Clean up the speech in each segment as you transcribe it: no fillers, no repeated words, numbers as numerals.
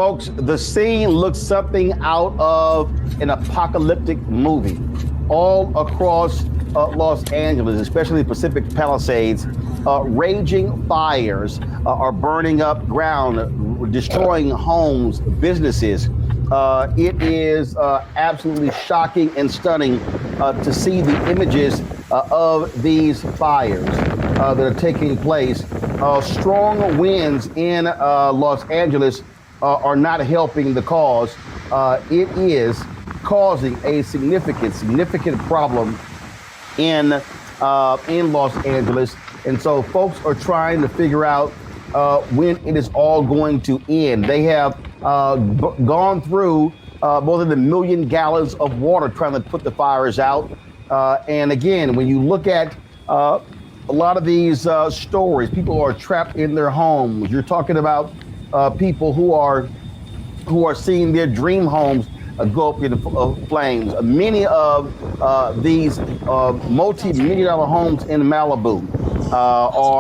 Folks, the scene looks something out of an apocalyptic movie. All across Los Angeles, especially Pacific Palisades, raging fires are burning up ground, destroying homes, businesses. It is absolutely shocking and stunning to see the images of these fires that are taking place. Strong winds in Los Angeles are not helping the cause. It is causing a significant problem in Los Angeles, and so folks are trying to figure out when it is all going to end. They have gone through more than 1 million gallons of water trying to put the fires out. And again, when you look at a lot of these stories, people are trapped in their homes. You're talking about people who are seeing their dream homes go up in flames. Many of these multi-million-dollar homes in Malibu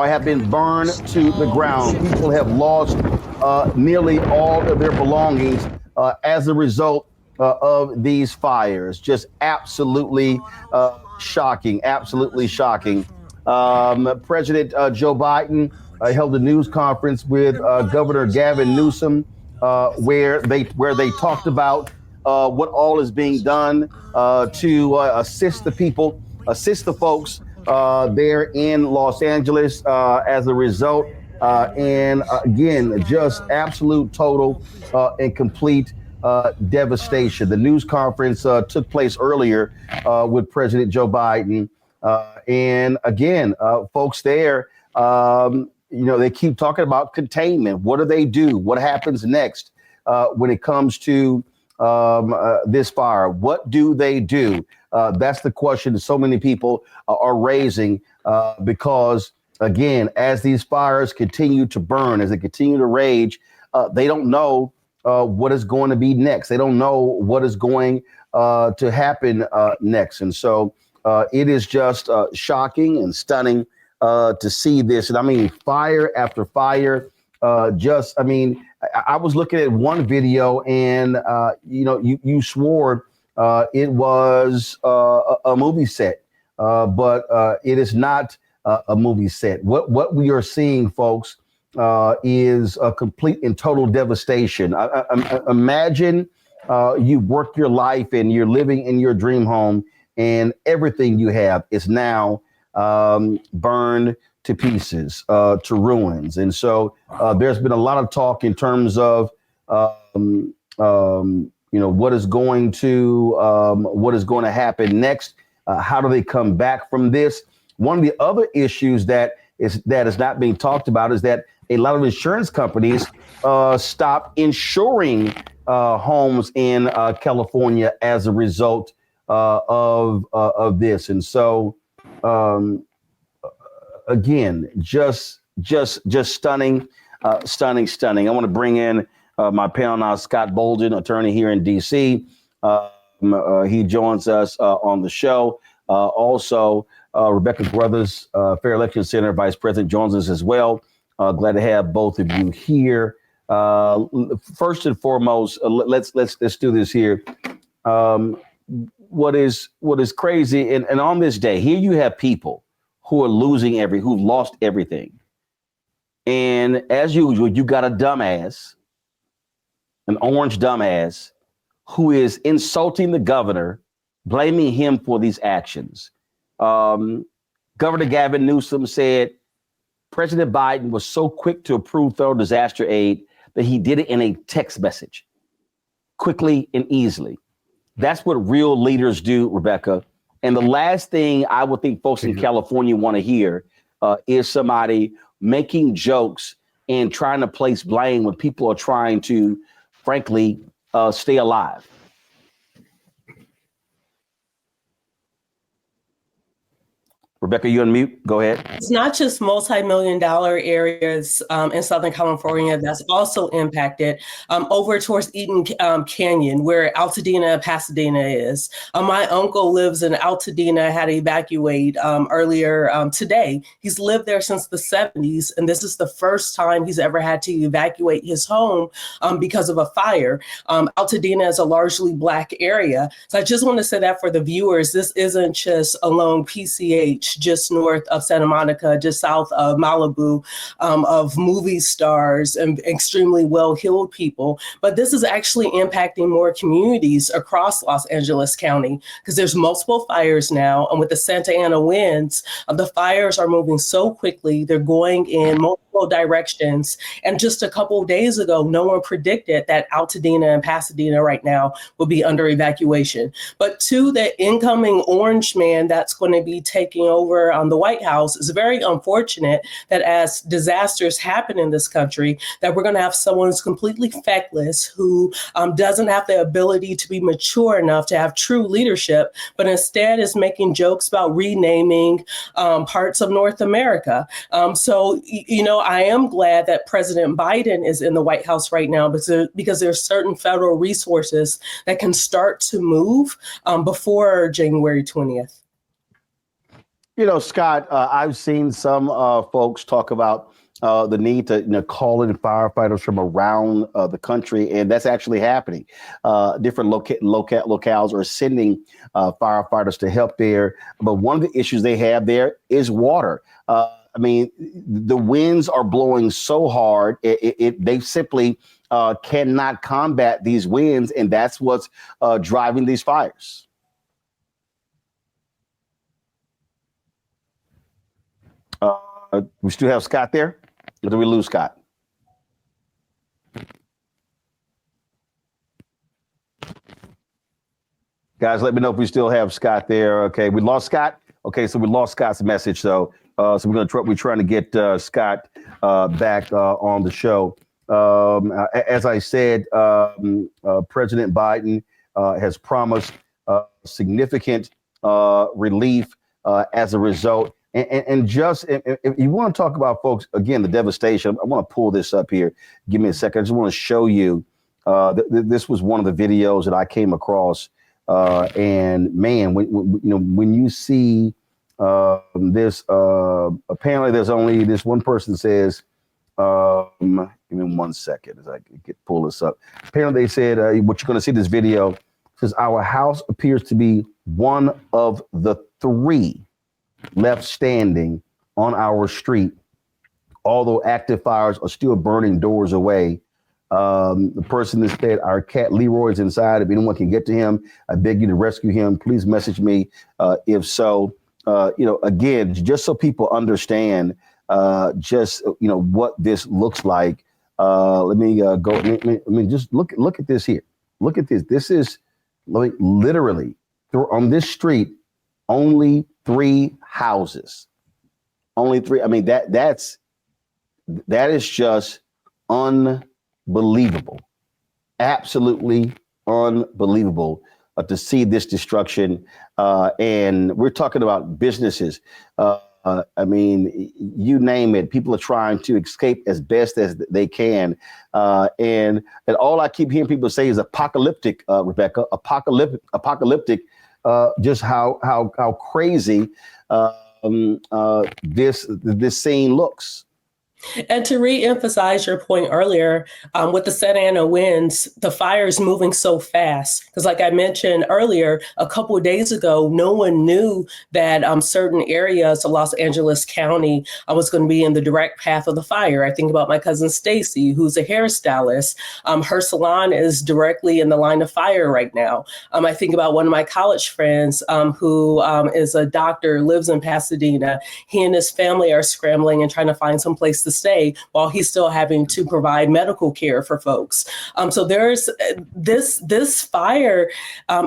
have been burned to the ground. People have lost nearly all of their belongings as a result of these fires. Just absolutely shocking, absolutely shocking. President Joe Biden held a news conference with Governor Gavin Newsom, where they talked about what all is being done to assist the people, assist the folks there in Los Angeles as a result. And again, just absolute, total, and complete devastation. The news conference took place earlier with President Joe Biden. And again, folks there, they keep talking about containment. What do they do? What happens next when it comes to this fire? What do they do? That's the question that so many people are raising because, again, as these fires continue to burn, as they continue to rage, they don't know what is going to be next. They don't know what is going to happen next. And so it is just shocking and stunning to see this. And I mean, fire after fire. I was looking at one video and, you swore it was a movie set, but it is not a movie set. What we are seeing, folks, is a complete and total devastation. Imagine you work your life and you're living in your dream home and everything you have is now burned to pieces, to ruins. And so there's been a lot of talk in terms of, what is going to happen next. How do they come back from this? One of the other issues that is not being talked about is that a lot of insurance companies stopped insuring homes in California as a result of this. And so, again, just stunning. I want to bring in my panel now, Scott Bolden, attorney here in D.C. He joins us on the show. Also, Rebecca Brothers, Fair Election Center Vice President, joins us as well. Glad to have both of you here. First and foremost, let's do this here. What is crazy, and on this day, here you have people who are who've lost everything. And as usual, you got a dumbass, an orange dumbass, who is insulting the governor, blaming him for these actions. Governor Gavin Newsom said President Biden was so quick to approve federal disaster aid that he did it in a text message, quickly and easily. That's what real leaders do, Rebecca. And the last thing I would think folks in California want to hear is somebody making jokes and trying to place blame when people are trying to, frankly, stay alive. Rebecca, you unmute. Go ahead. It's not just multi-million-dollar areas in Southern California that's also impacted. Over towards Eden Canyon, where Altadena, Pasadena is. My uncle lives in Altadena, had to evacuate earlier today. He's lived there since the 70s, and this is the first time he's ever had to evacuate his home because of a fire. Altadena is a largely Black area. So I just want to say that for the viewers, this isn't just alone PCH, just north of Santa Monica, just south of Malibu, of movie stars and extremely well-heeled people. But this is actually impacting more communities across Los Angeles County because there's multiple fires now. And with the Santa Ana winds, the fires are moving so quickly. They're going in multiple directions. And just a couple of days ago, no one predicted that Altadena and Pasadena right now will be under evacuation. But to the incoming orange man that's going to be taking over the White House, it's very unfortunate that as disasters happen in this country, that we're going to have someone who's completely feckless, who doesn't have the ability to be mature enough to have true leadership, but instead is making jokes about renaming parts of North America. So, I am glad that President Biden is in the White House right now because there's certain federal resources that can start to move before January 20th. Scott, I've seen some folks talk about the need to call in firefighters from around the country, and that's actually happening. Different locales are sending firefighters to help there. But one of the issues they have there is water. The winds are blowing so hard, they simply cannot combat these winds, and that's what's driving these fires. We still have Scott there? Or did we lose Scott? Guys, let me know if we still have Scott there. Okay, we lost Scott. Okay, so we lost Scott's message. So we're trying to get Scott back on the show. As I said, President Biden has promised significant relief as a result. And just if you want to talk about, folks, again, the devastation, I want to pull this up here. Give me a second. I just want to show you. This was one of the videos that I came across. And man, when you see this, apparently there's only this one person says, give me 1 second as I pull this up. Apparently they said, what you're going to see this video says, our house appears to be one of the 3 left standing on our street, although active fires are still burning doors away. The person that said, our cat Leroy's inside. If anyone can get to him, I beg you to rescue him. Please message me if so. Again, just so people understand what this looks like. Let me go. I mean, just look at this here. Look at this. This is literally on this street, only 3 houses. Only 3. I mean, that is just unbelievable. Absolutely unbelievable to see this destruction. And we're talking about businesses. You name it. People are trying to escape as best as they can. And all I keep hearing people say is apocalyptic, Rebecca, apocalyptic. Just how crazy this scene looks. And to re-emphasize your point earlier, with the Santa Ana winds, the fire's moving so fast. Because like I mentioned earlier, a couple of days ago, no one knew that certain areas of Los Angeles County was going to be in the direct path of the fire. I think about my cousin Stacy, who's a hairstylist. Her salon is directly in the line of fire right now. I think about one of my college friends who is a doctor, lives in Pasadena. He and his family are scrambling and trying to find some place to stay while he's still having to provide medical care for folks. So there's this fire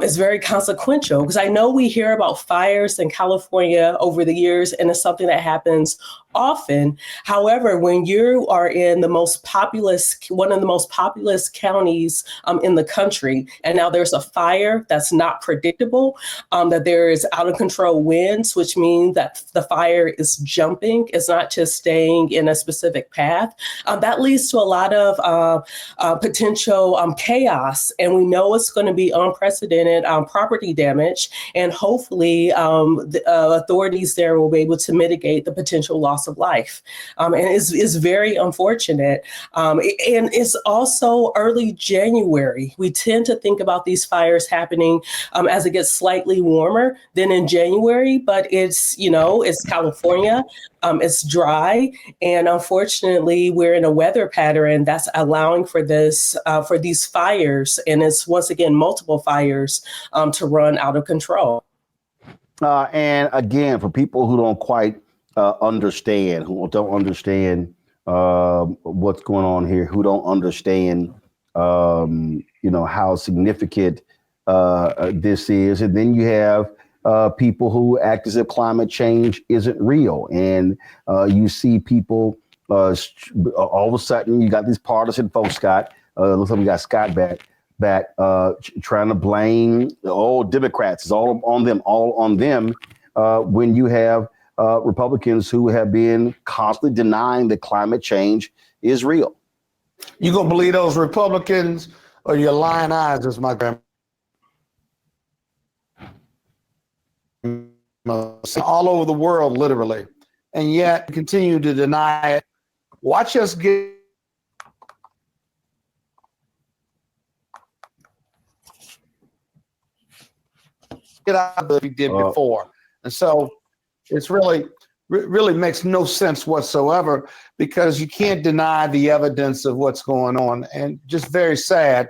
is very consequential, because I know we hear about fires in California over the years, and it's something that happens often. However, when you are in one of the most populous counties in the country, and now there's a fire that's not predictable, that there is out of control winds, which means that the fire is jumping, it's not just staying in a specific path, that leads to a lot of potential chaos. And we know it's going to be unprecedented property damage. And hopefully the authorities there will be able to mitigate the potential loss of life. And it's very unfortunate. And it's also early January. We tend to think about these fires happening as it gets slightly warmer than in January, but it's California, it's dry. And unfortunately, we're in a weather pattern that's allowing for this, for these fires. And it's once again, multiple fires to run out of control. And again, for people who don't quite understand, who don't understand what's going on here, who don't understand, how significant this is. And then you have people who act as if climate change isn't real. And you see people all of a sudden, you got these partisan folks, Scott. Looks like we got Scott back trying to blame all Democrats. It's all on them, when you have Republicans who have been constantly denying that climate change is real. You gonna believe those Republicans or your lying eyes, as my grandma all over the world, literally, and yet continue to deny it. Watch us get out of what we did before. And so it's really makes no sense whatsoever, because you can't deny the evidence of what's going on. And just very sad.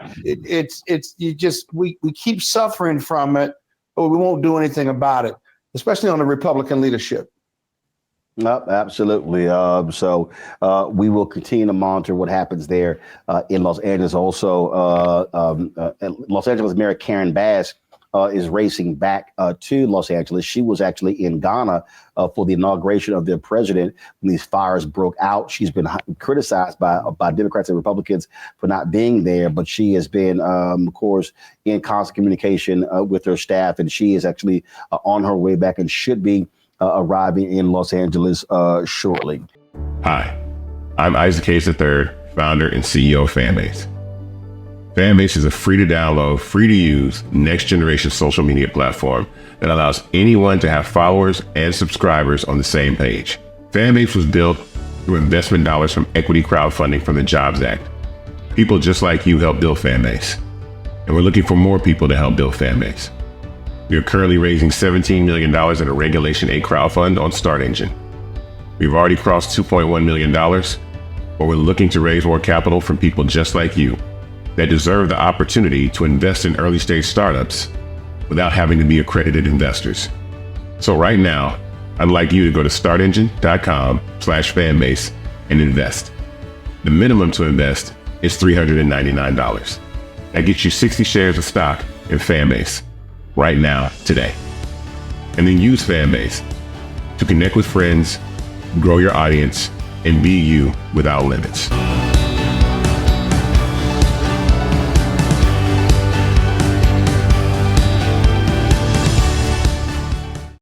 We keep suffering from it, but we won't do anything about it, especially on the Republican leadership. Yep, absolutely. So we will continue to monitor what happens there in Los Angeles. Also, Los Angeles Mayor Karen Bass is racing back to Los Angeles. She was actually in Ghana for the inauguration of their president when these fires broke out. She's been criticized by Democrats and Republicans for not being there, but she has been, of course, in constant communication with her staff, and she is actually on her way back and should be arriving in Los Angeles shortly. Hi, I'm Isaac Hayes III, founder and CEO of Fanbase. Fanbase is a free to download, free to use, next generation social media platform that allows anyone to have followers and subscribers on the same page. Fanbase was built through investment dollars from equity crowdfunding from the Jobs Act. People just like you help build Fanbase, and we're looking for more people to help build Fanbase. We are currently raising $17 million in a Regulation A crowdfund on Start Engine. We've already crossed $2.1 million, but we're looking to raise more capital from people just like you that deserve the opportunity to invest in early stage startups without having to be accredited investors. So right now, I'd like you to go to startengine.com/fanbase and invest. The minimum to invest is $399. That gets you 60 shares of stock in Fanbase right now, today. And then use Fanbase to connect with friends, grow your audience, and be you without limits.